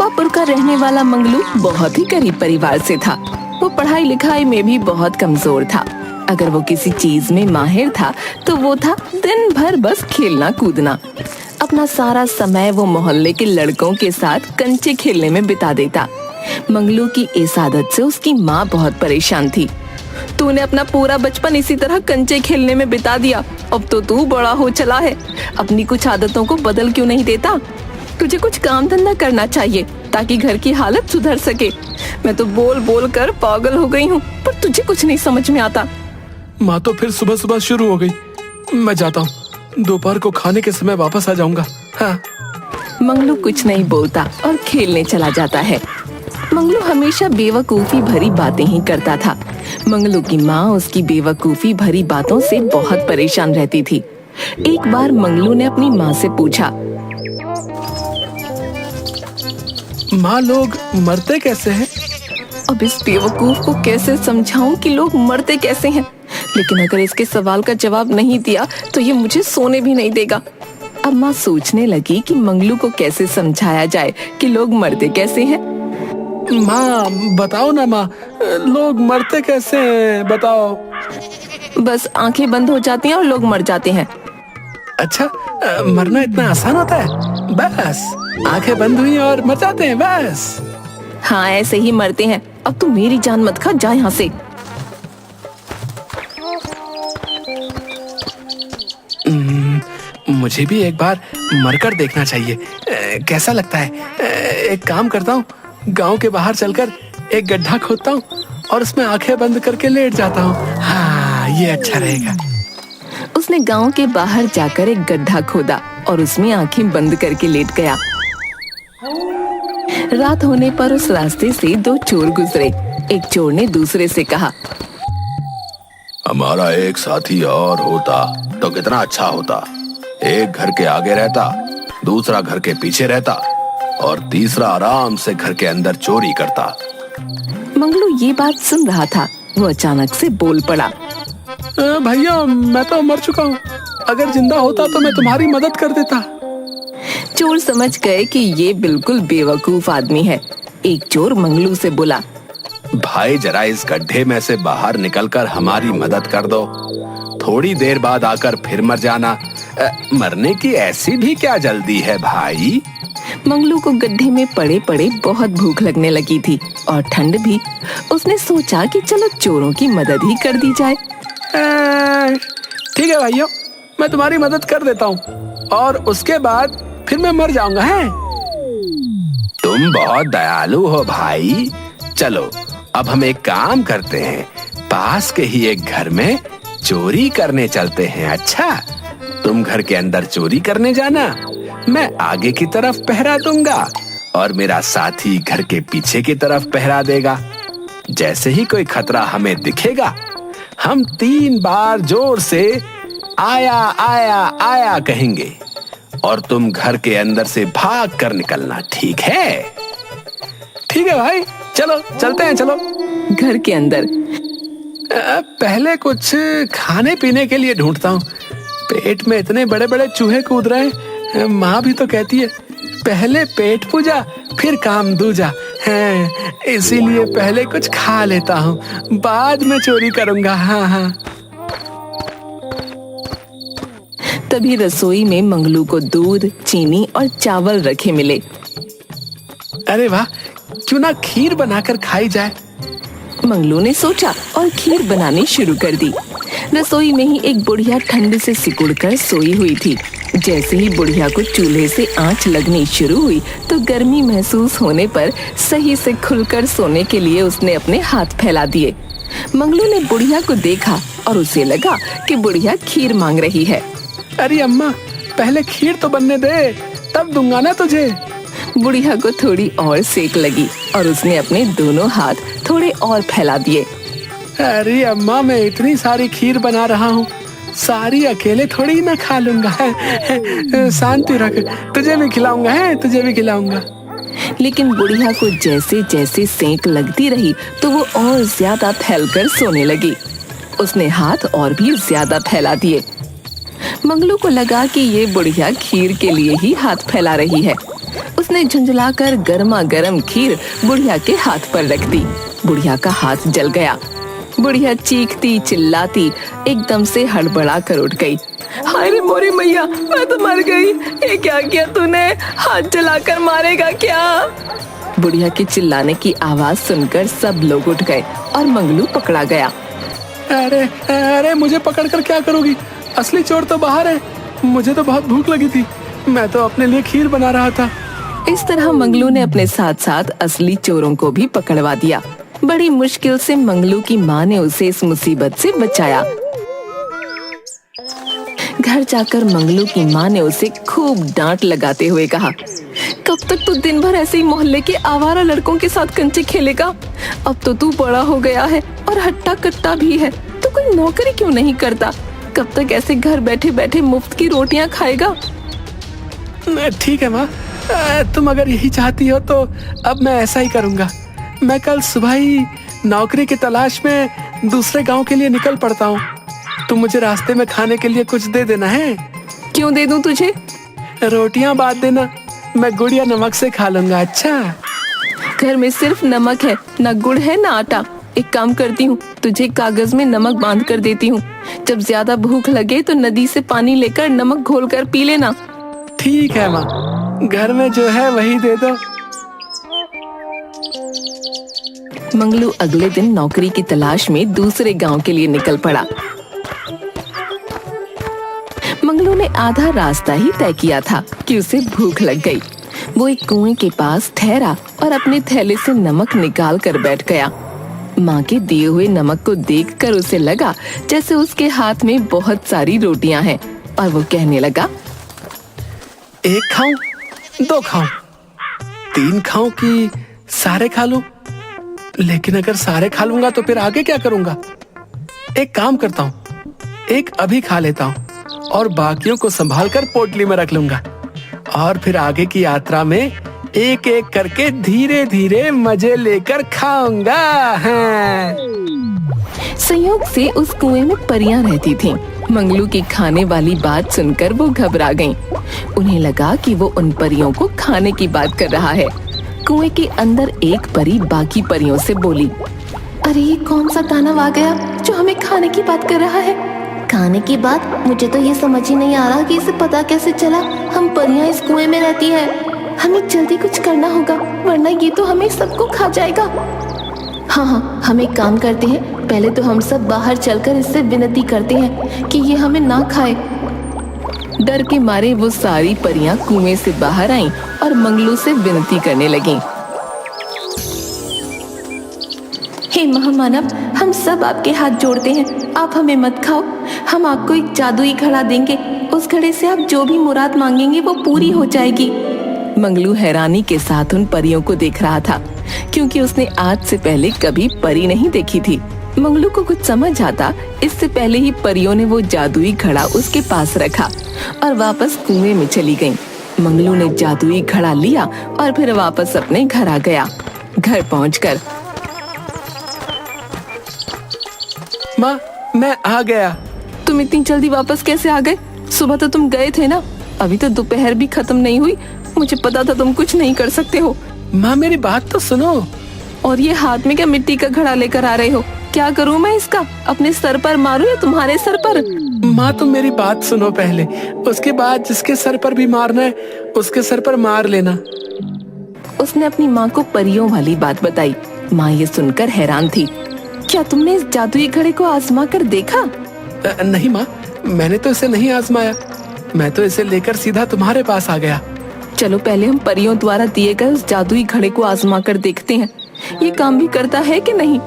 गोपापुर का रहने वाला मंगलू बहुत ही गरीब परिवार से था। वो पढ़ाई लिखाई में भी बहुत कमजोर था। अगर वो किसी चीज में माहिर था तो वो था दिन भर बस खेलना कूदना। अपना सारा समय वो मोहल्ले के लड़कों के साथ कंचे खेलने में बिता देता। मंगलू की इस आदत से उसकी माँ बहुत परेशान थी। तूने अपना पूरा बचपन इसी तरह कंचे खेलने में बिता दिया, अब तो तू बड़ा हो चला है, अपनी कुछ आदतों को बदल क्यों नहीं देता? तुझे कुछ काम धंधा करना चाहिए ताकि घर की हालत सुधर सके। मैं तो बोल बोल कर पागल हो गई हूँ, पर तुझे कुछ नहीं समझ में आता। माँ तो फिर सुबह सुबह शुरू हो गई। मैं जाता हूँ, दोपहर को खाने के समय वापस आ जाऊंगा। हाँ। मंगलू कुछ नहीं बोलता और खेलने चला जाता है। मंगलू हमेशा बेवकूफी भरी बातें ही करता था। मंगलू की माँ उसकी बेवकूफी भरी बातों से बहुत परेशान रहती थी। एक बार मंगलू ने अपनी माँ से पूछा, माँ लोग मरते कैसे हैं? अब इस बेवकूफ को कैसे समझाऊं कि लोग मरते कैसे हैं, लेकिन अगर इसके सवाल का जवाब नहीं दिया तो ये मुझे सोने भी नहीं देगा। अब माँ सोचने लगी कि मंगलू को कैसे समझाया जाए कि लोग मरते कैसे हैं। माँ बताओ ना माँ, लोग मरते कैसे हैं बताओ। बस आंखें बंद हो जाती हैं और लोग मर जाते हैं। अच्छा, मरना इतना आसान होता है? बस आंखें बंद हुई और मर जाते हैं बस। हाँ, ऐसे ही मरते हैं। अब तू मेरी जान मत खा, जा यहाँ से। मुझे भी एक बार मरकर देखना चाहिए, कैसा लगता है? एक काम करता हूँ, गांव के बाहर चलकर एक गड्ढा खोदता हूँ और उसमें आंखें बंद करके लेट जाता हूँ। हाँ, ये अच्छा रहेगा। उसने गांव के बाहर जाकर एक गड्ढा खोदा और उसमें आंखें बंद करके लेट गया। रात होने पर उस रास्ते से दो चोर गुजरे। एक चोर ने दूसरे से कहा, हमारा एक साथी और होता तो कितना अच्छा होता। एक घर के आगे रहता, दूसरा घर के पीछे रहता और तीसरा आराम से घर के अंदर चोरी करता। मंगलू ये बात सुन रहा था। वो अचानक से बोल पड़ा, भैया मैं तो मर चुका हूँ, अगर जिंदा होता तो मैं तुम्हारी मदद कर देता। चोर समझ गए कि ये बिल्कुल बेवकूफ आदमी है। एक चोर मंगलू से बोला, भाई जरा इस गड्ढे में से बाहर निकलकर हमारी मदद कर दो, थोड़ी देर बाद आकर फिर मर जाना। मरने की ऐसी भी क्या जल्दी है भाई? मंगलू को गड्ढे में पड़े पड़े बहुत भूख लगने लगी थी और ठंड भी। उसने सोचा कि चलो चोरों की मदद ही कर दी जाए। ठीक है भैया, मैं तुम्हारी मदद कर देता हूँ और उसके बाद फिर मैं मर जाऊंगा। है तुम बहुत दयालु हो भाई। चलो अब हम एक काम करते हैं, पास के ही एक घर में चोरी करने चलते हैं। अच्छा, तुम घर के अंदर चोरी करने जाना, मैं आगे की तरफ पहरा दूंगा और मेरा साथी घर के पीछे की तरफ पहरा देगा। जैसे ही कोई खतरा हमें दिखेगा, हम 3 बार जोर से आया आया आया कहेंगे और तुम घर के अंदर से भाग कर निकलना। ठीक है? ठीक है भाई, चलो चलते हैं। चलो घर के अंदर पहले कुछ खाने पीने के लिए ढूंढता हूँ। पेट में इतने बड़े बड़े चूहे कूद रहे हैं। माँ भी तो कहती है, पहले पेट पूजा फिर काम दूजा है, इसीलिए पहले कुछ खा लेता हूँ, बाद में चोरी करूंगा। हाँ हाँ। तभी रसोई में मंगलू को दूध, चीनी और चावल रखे मिले। अरे वाह, क्यों ना खीर बनाकर खाई जाए। मंगलू ने सोचा और खीर बनानी शुरू कर दी। रसोई में ही एक बुढ़िया ठंड से सिकुड़कर सोई हुई थी। जैसे ही बुढ़िया को चूल्हे से आंच लगनी शुरू हुई तो गर्मी महसूस होने पर सही से खुलकर सोने के लिए उसने अपने हाथ फैला दिए। मंगलू ने बुढ़िया को देखा और उसे लगा कि बुढ़िया खीर मांग रही है। अरे अम्मा, पहले खीर तो बनने दे, तब दूंगा ना तुझे। बुढ़िया को थोड़ी और सेक लगी और उसने अपने दोनों हाथ थोड़े और फैला दिए। अरे अम्मा, मैं इतनी सारी खीर बना रहा हूँ, सारी अकेले थोड़ी ना खा लूंगा। शांति रख, तुझे भी खिलाऊंगा। है तुझे भी खिलाऊंगा। लेकिन बुढ़िया को जैसे जैसे सेक लगती रही तो वो और ज्यादा फैलकर सोने लगी। उसने हाथ और भी ज्यादा फैला दिए। मंगलू को लगा कि ये बुढ़िया खीर के लिए ही हाथ फैला रही है। उसने उसने झुंझलाकर गर्मा गर्म खीर बुढ़िया के हाथ पर रख दी। बुढ़िया का हाथ जल गया। बुढ़िया चीखती चिल्लाती एकदम से हड़बड़ा कर उठ गई। हाय रे मोरी मैया, मैं तो मर गई। ये क्या किया तूने? हाथ जलाकर मारेगा क्या? बुढ़िया के चिल्लाने की आवाज सुनकर सब लोग उठ गए और मंगलू पकड़ा गया। अरे अरे, मुझे पकड़कर क्या करोगी? असली चोर तो बाहर है। मुझे तो बहुत भूख लगी थी, मैं तो अपने लिए खीर बना रहा था। इस तरह मंगलू ने अपने साथ साथ असली चोरों को भी पकड़वा दिया। बड़ी मुश्किल से मंगलू की माँ ने उसे इस मुसीबत से बचाया। घर जाकर मंगलू की माँ ने उसे खूब डांट लगाते हुए कहा, कब तक तू दिन भर ऐसे ही मोहल्ले के आवारा लड़कों के साथ कंचे खेलेगा? अब तो तू बड़ा हो गया है और हट्टा कट्टा भी है, तो कोई नौकरी क्यों नहीं करता? कब तक ऐसे घर बैठे बैठे मुफ्त की रोटियां खाएगा? ठीक है माँ, तुम अगर यही चाहती हो तो अब मैं ऐसा ही करूँगा। मैं कल सुबह ही नौकरी की तलाश में दूसरे गांव के लिए निकल पड़ता हूँ। तुम मुझे रास्ते में खाने के लिए कुछ दे देना है। क्यों दे दूं तुझे? रोटियां बांट देना, मैं गुड़ या नमक से खा लूंगा। अच्छा, घर में सिर्फ नमक है, न गुड़ है न आटा। एक काम करती हूँ, तुझे कागज में नमक बांध कर देती हूँ। जब ज्यादा भूख लगे तो नदी से पानी लेकर नमक घोलकर पी लेना। ठीक है माँ, घर में जो है वही दे दो। मंगलू अगले दिन नौकरी की तलाश में दूसरे गांव के लिए निकल पड़ा। मंगलू ने आधा रास्ता ही तय किया था कि उसे भूख लग गई। वो एक कुएं के पास ठहरा और अपने थैले से नमक निकाल कर बैठ गया। माँ के दिए हुए नमक को देखकर उसे लगा जैसे उसके हाथ में बहुत सारी रोटियां हैं और वो कहने लगा, एक खाऊं, दो खाऊं, तीन खाऊं कि सारे खा लूं? लेकिन अगर सारे खा लूंगा तो फिर आगे क्या करूंगा? एक काम करता हूँ, एक अभी खा लेता हूँ और बाकियों को संभाल कर पोटली में रख लूंगा और फिर आगे की यात्रा में एक एक करके धीरे धीरे मजे लेकर खाऊंगा। हाँ। संयोग से उस कुएं में परियां रहती थीं। मंगलू की खाने वाली बात सुनकर वो घबरा गईं। उन्हें लगा कि वो उन परियों को खाने की बात कर रहा है। कुएं के अंदर एक परी बाकी परियों से बोली, अरे ये कौन सा दानव आ गया जो हमें खाने की बात कर रहा है? खाने की बात? मुझे तो ये समझ ही नहीं आ रहा कि इसे पता कैसे चला हम परियां इस कुएं में रहती है। हमें जल्दी कुछ करना होगा वरना ये तो हमें सबको खा जाएगा। हाँ, हम एक काम करते हैं, पहले तो हम सब बाहर चलकर इससे विनती करते हैं कि ये हमें ना खाए। डर के मारे वो सारी परियां कुएं से बाहर आईं और मंगलू से विनती करने लगीं। हे महामानव, हम सब आपके हाथ जोड़ते हैं, आप हमें मत खाओ। हम आपको एक जादुई घड़ा देंगे, उस घड़े से आप जो भी मुराद मांगेंगे वो पूरी हो जाएगी। मंगलू हैरानी के साथ उन परियों को देख रहा था, क्योंकि उसने आज से पहले कभी परी नहीं देखी थी। मंगलू को कुछ समझ आता इससे पहले ही परियों ने वो जादुई घड़ा उसके पास रखा और वापस कुएं में चली गईं। मंगलू ने जादुई घड़ा लिया और फिर वापस अपने घर आ गया। घर पहुंचकर, माँ, मैं आ गया। तुम इतनी जल्दी वापस कैसे आ गए? सुबह तो तुम गए थे ना, अभी तो दोपहर भी खत्म नहीं हुई। मुझे पता था तुम कुछ नहीं कर सकते हो। माँ, मेरी बात तो सुनो। और ये हाथ में क्या मिट्टी का घड़ा लेकर आ रहे हो? क्या करूं मैं इसका? अपने सर पर मारूं या तुम्हारे सर पर? माँ, तुम मेरी बात सुनो पहले, उसके बाद जिसके सर पर भी मारना है उसके सर पर मार लेना। उसने अपनी माँ को परियों वाली बात बताई। माँ ये सुनकर हैरान थी। क्या तुमने इस जादुई घड़े को आजमा कर देखा? नहीं माँ, मैंने तो इसे नहीं आजमाया। मैं तो इसे लेकर सीधा तुम्हारे पास आ गया। चलो पहले हम परियों द्वारा दिए गए उस जादुई घड़े को आजमा कर देखते हैं, ये काम भी करता है कि नहीं।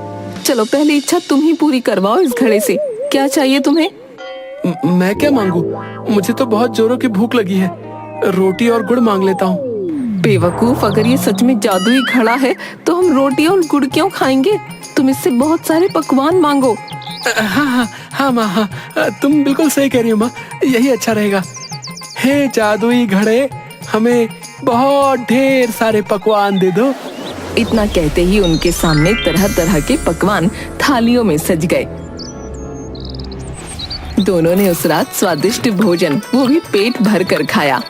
चलो पहले इच्छा तुम ही पूरी करवाओ इस घड़े से। क्या चाहिए तुम्हें? मैं क्या मांगू? मुझे तो बहुत जोरों की भूख लगी है। रोटी और गुड़ मांग लेता हूँ। बेवकूफ, अगर ये सच में जादुई घड़ा है तो हम रोटी और गुड़ क्यों खाएंगे? तुम इससे बहुत सारे पकवान मांगो। हाँ माँ, हाँ, तुम बिल्कुल सही कह रही हो माँ, यही अच्छा रहेगा। हे जादुई घड़े, हमें बहुत ढेर सारे पकवान दे दो। इतना कहते ही उनके सामने तरह तरह के पकवान थालियों में सज गए। दोनों ने उस रात स्वादिष्ट भोजन, वो भी पेट भर कर खाया।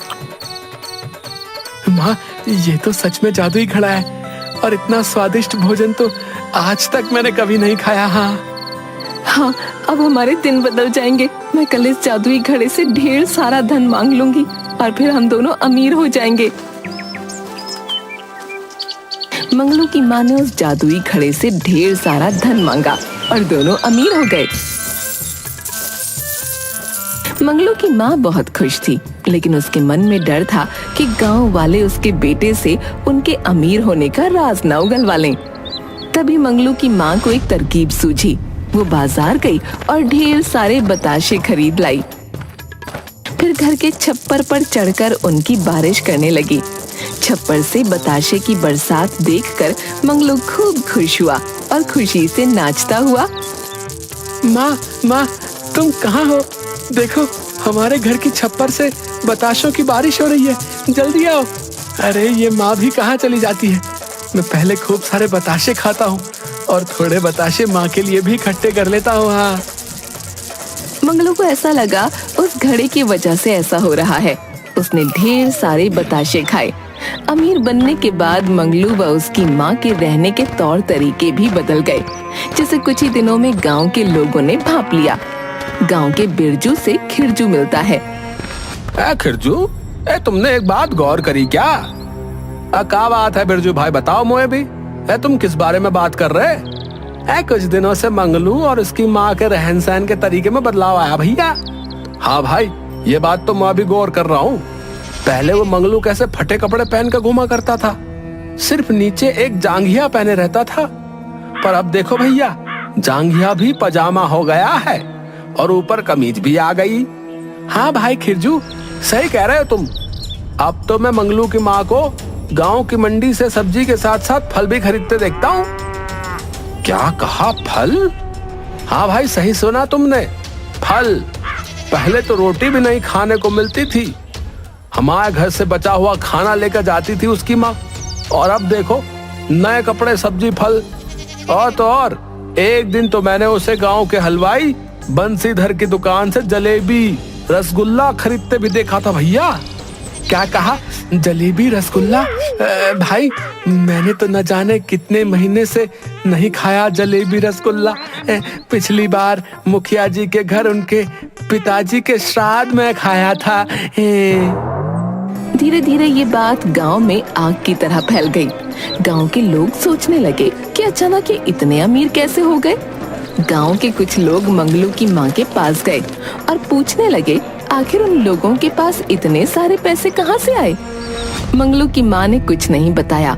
माँ, ये तो सच में जादुई घड़ा है और इतना स्वादिष्ट भोजन तो आज तक मैंने कभी नहीं खाया। हाँ, अब हमारे दिन बदल जाएंगे। मैं कल इस जादुई घड़े से ढेर सारा धन मांग लूंगी और फिर हम दोनों अमीर हो जाएंगे। मंगलू की माँ ने उस जादुई घड़े से ढेर सारा धन मांगा और दोनों अमीर हो गए। मंगलू की माँ बहुत खुश थी, लेकिन उसके मन में डर था कि गांव वाले उसके बेटे से उनके अमीर होने का राज न उगलवा लें। तभी मंगलू की माँ को एक तरकीब सूझी। वो बाजार गई और ढेर सारे बताशे खरीद लाई। फिर घर के छप्पर पर चढ़कर उनकी बारिश करने लगी। छप्पर से बताशे की बरसात देखकर मंगलू खूब खुश हुआ और खुशी से नाचता हुआ, माँ, तुम कहाँ हो? देखो, हमारे घर की छप्पर से बताशों की बारिश हो रही है, जल्दी आओ। अरे ये माँ भी कहाँ चली जाती है? मैं पहले खूब सारे बताशे खाता हूँ और थोड़े बताशे माँ के लिए भी इकट्ठे कर लेता हूँ। हाँ, मंगलू को ऐसा लगा उस घड़े की वजह से ऐसा हो रहा है। उसने ढेर सारे बताशे खाए। अमीर बनने के बाद मंगलू व उसकी माँ के रहने के तौर तरीके भी बदल गए, जिसे कुछ ही दिनों में गांव के लोगों ने भांप लिया। गांव के बिरजू से खिरजू मिलता है। खिरजू, तुमने एक बात गौर करी क्या? क्या बात है बिरजू भाई, बताओ मुझे भी। तुम किस बारे में बात कर रहे? कुछ दिनों से मंगलू और उसकी माँ के रहन सहन के तरीके में बदलाव आया भैया। हाँ भाई, ये बात तो मैं भी गौर कर रहा हूँ। पहले वो मंगलू कैसे फटे कपड़े पहन कर घूमा करता था, सिर्फ नीचे एक जांघिया पहने रहता था, पर अब देखो भैया, जांघिया भी पजामा हो गया है और ऊपर कमीज भी आ गई। हाँ भाई खिरजू, सही कह रहे हो तुम। अब तो मैं मंगलू की माँ को गांव की मंडी से सब्जी के साथ साथ फल भी खरीदते देखता हूँ। क्या कहा, फल? हाँ भाई, सही सुना तुमने, फल। पहले तो रोटी भी नहीं खाने को मिलती थी। हमारे घर से बचा हुआ खाना लेकर जाती थी उसकी माँ, और अब देखो, नए कपड़े, सब्जी, फल। और तो और, एक दिन तो मैंने उसे गांव के हलवाई बंसीधर की दुकान से जलेबी, रसगुल्ला खरीदते भी देखा था भैया। क्या कहा, जलेबी, रसगुल्ला? भाई, मैंने तो न जाने कितने महीने से नहीं खाया जलेबी, रसगुल्ला। पिछली बार मुखिया जी के घर उनके पिताजी के श्राद्ध में खाया था। धीरे धीरे ये बात गांव में आग की तरह फैल गई। गांव के लोग सोचने लगे कि अचानक ये इतने अमीर कैसे हो गए। गांव के कुछ लोग मंगलू की माँ के पास गए और पूछने लगे आखिर उन लोगों के पास इतने सारे पैसे कहाँ से आए। मंगलू की माँ ने कुछ नहीं बताया,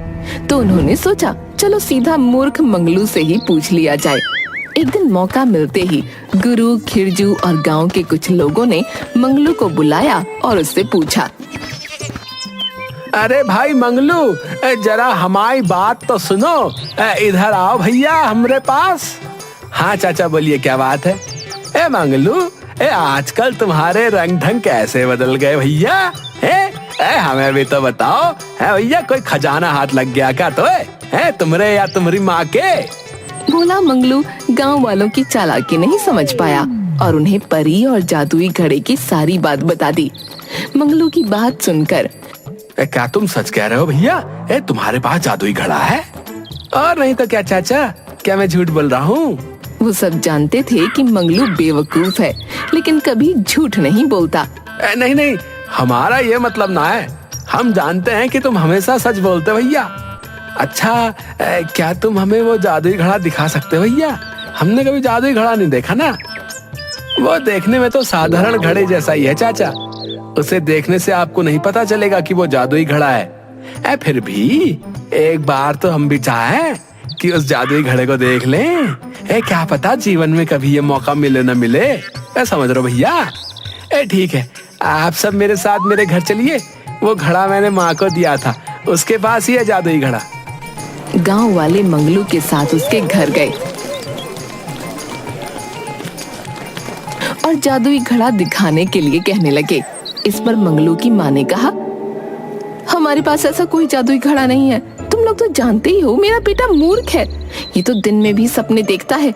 तो उन्होंने सोचा चलो सीधा मूर्ख मंगलू से ही पूछ लिया जाए। एक दिन मौका मिलते ही गुरु, खिरजू और गांव के कुछ लोगों ने मंगलू को बुलाया और उससे पूछा, अरे भाई मंगलू, जरा हमारी बात तो सुनो। इधर आओ भैया हमारे पास। हाँ चाचा, बोलिए, क्या बात है? मंगलू, आजकल तुम्हारे रंग ढंग कैसे बदल गए भैया? हमें भी तो बताओ। भैया, कोई खजाना हाथ लग गया क्या तुम्हारे या तुम्हारी माँ के? बोला मंगलू गांव वालों की चालाकी नहीं समझ पाया और उन्हें परी और जादुई घड़े की सारी बात बता दी। मंगलू की बात सुनकर, क्या तुम सच कह रहे हो भैया? तुम्हारे पास जादुई घड़ा है? और नहीं तो क्या चाचा, क्या मैं झूठ बोल रहा हूँ? वो सब जानते थे कि मंगलू बेवकूफ है, लेकिन कभी झूठ नहीं बोलता। नहीं, हमारा ये मतलब ना है। हम जानते हैं कि तुम हमेशा सच बोलते भैया। अच्छा, क्या तुम हमें वो जादुई घड़ा दिखा सकते हो भैया? हमने कभी जादुई घड़ा नहीं देखा ना। वो देखने में तो साधारण घड़े जैसा ही है चाचा। उसे देखने से आपको नहीं पता चलेगा कि वो जादुई घड़ा है। फिर भी एक बार तो हम भी चाहें कि उस जादुई घड़े को देख लें। क्या पता जीवन में कभी ये मौका मिले न मिले। समझ रहे हो भैया? ठीक है, आप सब मेरे साथ मेरे घर चलिए। वो घड़ा मैंने माँ को दिया था, उसके पास ही है जादुई घड़ा। गांव वाले मंगलू के साथ उसके घर गए और जादुई घड़ा दिखाने के लिए कहने लगे। इस पर मंगलू की माँ ने कहा, हमारे पास ऐसा कोई जादुई घड़ा नहीं है। तुम लोग तो जानते ही हो मेरा बेटा मूर्ख है, ये तो दिन में भी सपने देखता है।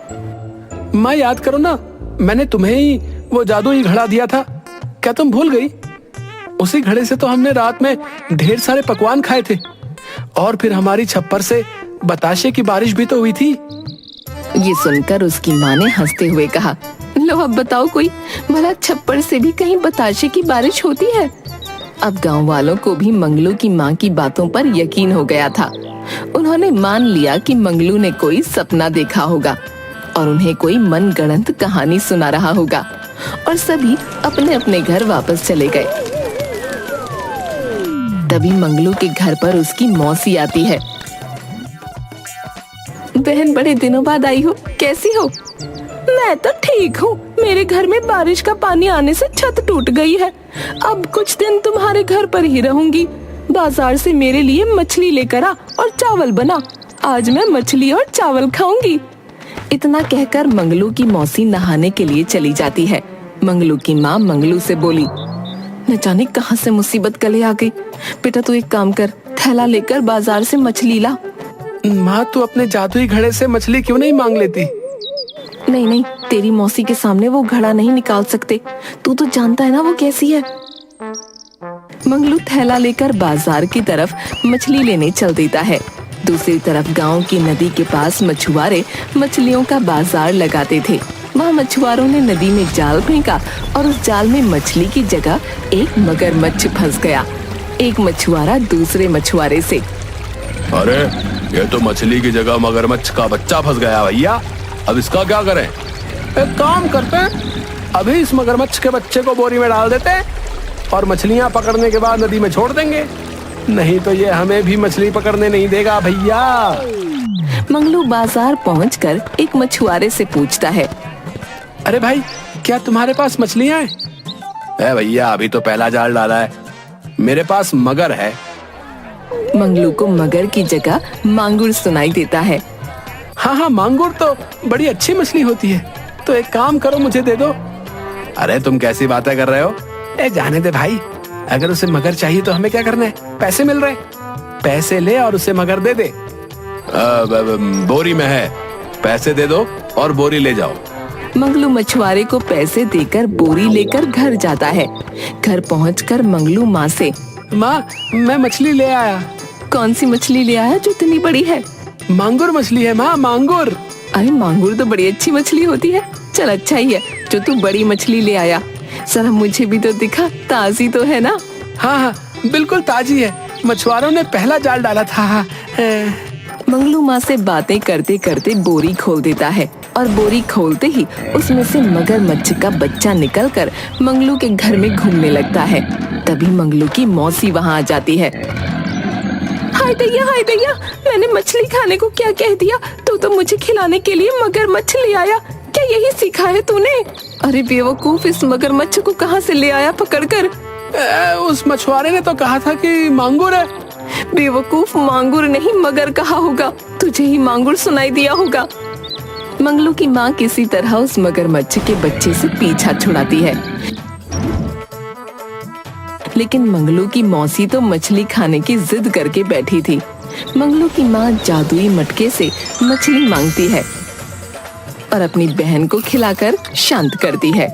माँ, याद करो ना, मैंने तुम्हें ही वो जादुई घड़ा दिया था, क्या तुम भूल गई? उसी घड़े से तो हमने रात में ढेर सारे पकवान खाए थे। और फिर हमारी छप्पर से बताशे की बारिश भी तो हुई थी। ये सुनकर उसकी माँ ने हंसते हुए कहा, लो अब बताओ कोई, भला छप्पर से भी कहीं बताशे की बारिश होती है? अब गांव वालों को भी मंगलू की माँ की बातों पर यकीन हो गया था। उन्होंने मान लिया कि मंगलू ने कोई सपना देखा होगा और उन्हें कोई मनगढ़ंत कहानी सुना रहा होगा, और सभी अपने अपने घर वापस चले गए। तभी मंगलू के घर पर उसकी मौसी आती है। बहन, बड़े दिनों बाद आई हो, कैसी हो? मैं तो ठीक हूँ। मेरे घर में बारिश का पानी आने से छत टूट गई है। अब कुछ दिन तुम्हारे घर पर ही रहूंगी। बाजार से मेरे लिए मछली लेकर आ और चावल बना। आज मैं मछली और चावल खाऊंगी। इतना कहकर मंगलू की मौसी नहाने के लिए चली जाती है। मंगलू की माँ मंगलू से बोली, न जाने कहाँ से मुसीबत गले आ गई। बेटा तू एक काम कर, थैला लेकर बाजार से मछली ला। माँ, तू अपने जादुई घड़े से मछली क्यों नहीं मांग लेती? नहीं नहीं, तेरी मौसी के सामने वो घड़ा नहीं निकाल सकते। तू तो जानता है ना वो कैसी है। मंगलू थैला लेकर बाजार की तरफ मछली लेने चल देता है। दूसरी तरफ गांव की नदी के पास मछुआरे मछलियों का बाजार लगाते थे। वहाँ मछुआरों ने नदी में जाल फेंका और उस जाल में मछली की जगह एक मगरमच्छ फंस गया। एक मछुआरा दूसरे मछुआरे से, अरे ये तो मछली की जगह मगरमच्छ का बच्चा फंस गया भैया, अब इसका क्या करें? एक काम करते हैं, अभी इस मगरमच्छ के बच्चे को बोरी में डाल देते हैं और मछलियाँ पकड़ने के बाद नदी में छोड़ देंगे। नहीं तो ये हमें भी मछली पकड़ने नहीं देगा भैया। मंगलू बाजार पहुंचकर एक मछुआरे से पूछता है, अरे भाई, क्या तुम्हारे पास मछलियाँ हैं? भैया अभी तो पहला जाल डाला है, मेरे पास मगर है। मंगलू को मगर की जगह मांगुर सुनाई देता है। हाँ हाँ, मांगुर तो बड़ी अच्छी मछली होती है, तो एक काम करो, मुझे दे दो। अरे तुम कैसी बातें कर रहे हो? जाने दे भाई, अगर उसे मगर चाहिए तो हमें क्या करना है? पैसे मिल रहे, पैसे ले और उसे मगर दे दे। बोरी में है, पैसे दे दो और बोरी ले जाओ। मंगलू मछुआरे को पैसे देकर बोरी लेकर घर जाता है। घर पहुंचकर मंगलू माँ से, माँ, मैं मछली ले आया। कौन सी मछली ले आया जो इतनी बड़ी है? मांगुर मछली है माँ, मांगुर। अरे मांगुर तो बड़ी अच्छी मछली होती है। चल अच्छा ही है जो तू बड़ी मछली ले आया। जरा मुझे भी तो दिखा, ताजी तो है ना? हाँ हाँ, बिल्कुल ताजी है, मछुआरों ने पहला जाल डाला था। मंगलू माँ से बातें करते करते बोरी खोल देता है और बोरी खोलते ही उसमें से मगरमच्छ का बच्चा निकलकर मंगलू के घर में घूमने लगता है। तभी मंगलू की मौसी वहाँ आ जाती है। हाय दैया, मैंने मछली खाने को क्या कह दिया? तू तो मुझे खिलाने के लिए मगरमच्छ ले आया, क्या यही सीखा है तूने? अरे बेवकूफ, इस मगरमच्छ को कहाँ से ले आया पकड़कर? उस मछुआरे ने तो कहा था कि मांगुर है। बेवकूफ, मांगुर नहीं मगर कहा होगा, तुझे ही मांगुर सुनाई दिया होगा। मंगलू की माँ किसी तरह उस मगरमच्छ के बच्चे से पीछा छुड़ाती है, लेकिन मंगलू की मौसी तो मछली खाने की जिद करके बैठी थी। मंगलू की माँ जादुई मटके से मछली मांगती है और अपनी बहन को खिलाकर शांत करती है।